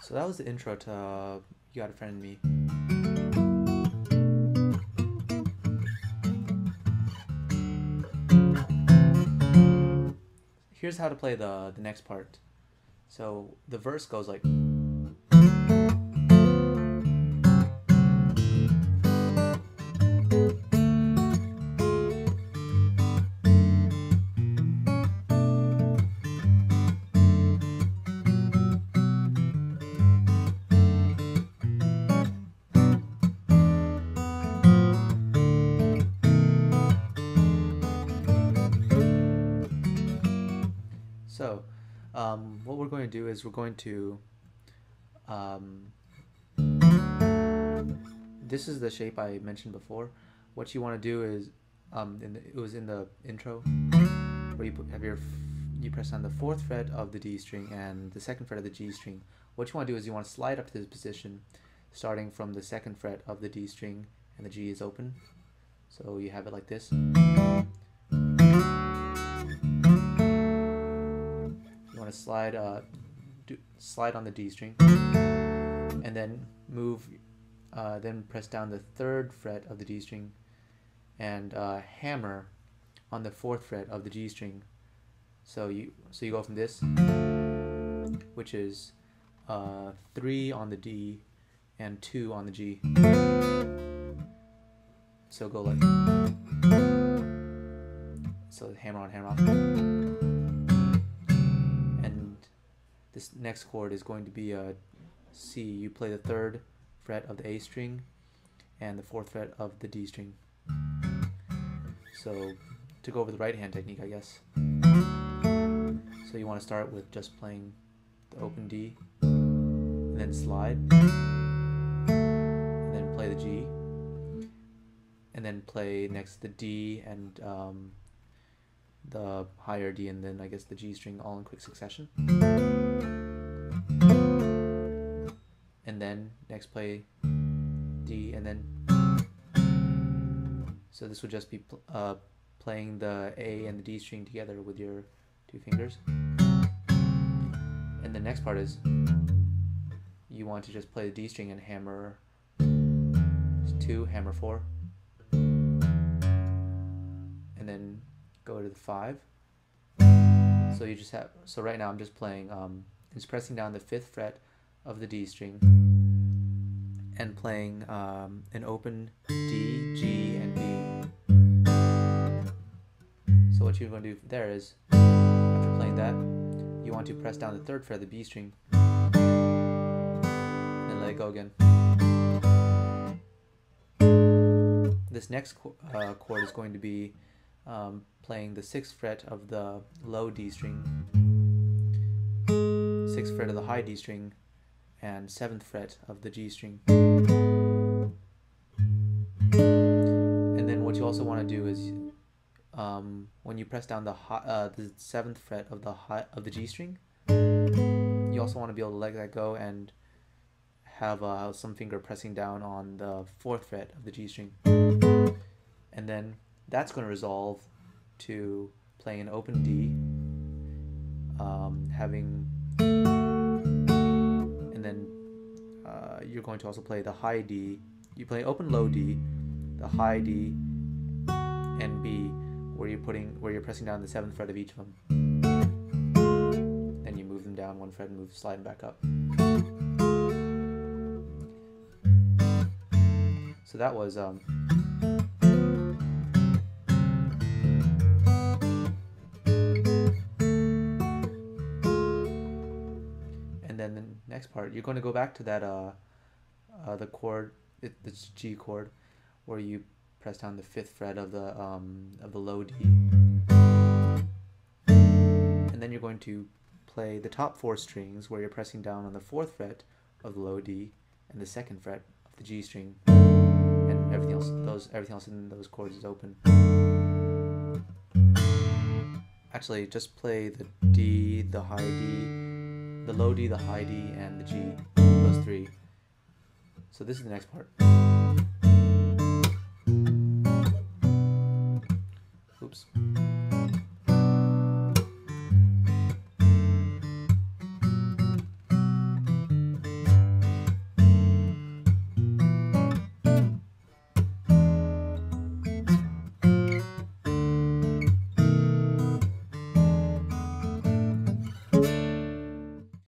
So that was the intro to You Got a Friend in Me. Here's how to play the next part. So the verse goes like... So, what we're going to do is we're going to, this is the shape I mentioned before. What you want to do is, it was in the intro, where you press on the 4th fret of the D string and the 2nd fret of the G string. What you want to do is you want to slide up to this position, starting from the 2nd fret of the D string and the G is open. So you have it like this. To slide on the D string, and then then press down the 3rd fret of the D string and hammer on the 4th fret of the G string. So you go from this, which is 3 on the D and 2 on the G. So go like, so hammer on, hammer off. This next chord is going to be a C. You play the 3rd fret of the A string and the 4th fret of the D string. So to go over the right hand technique, I guess. So you want to start with just playing the open D, and then slide, and then play the G, and then play next the D and the higher D, and then I guess the G string all in quick succession. And then next play D, and then so this would just be playing the A and the D string together with your 2 fingers. And the next part is you want to just play the D string and hammer 2, hammer 4, and then go to the 5. So you just have, so right now I'm just playing, just pressing down the 5th fret of the D string and playing an open D, G, and B. So what you're going to do there is, after playing that, you want to press down the 3rd fret of the B string and then let it go again. This next chord is going to be playing the 6th fret of the low D string, 6th fret of the high D string, and 7th fret of the G string. And then what you also want to do is, when you press down the 7th fret of the G string, you also want to be able to let that go and have some finger pressing down on the 4th fret of the G string. And then that's going to resolve to playing an open D, and then you're going to also play the high D. You play open low D, the high D, and B, where you're pressing down the 7th fret of each of them. Then you move them down 1 fret and slide them back up. So that was and then the next part, you're going to go back to that the chord, it's G chord, where you press down the 5th fret of the low D, and then you're going to play the top 4 strings, where you're pressing down on the 4th fret of the low D and the 2nd fret of the G string, and everything else in those chords is open. Actually, just play the D, the high D, the low D, the high D, and the G, those 3. So this is the next part. Oops.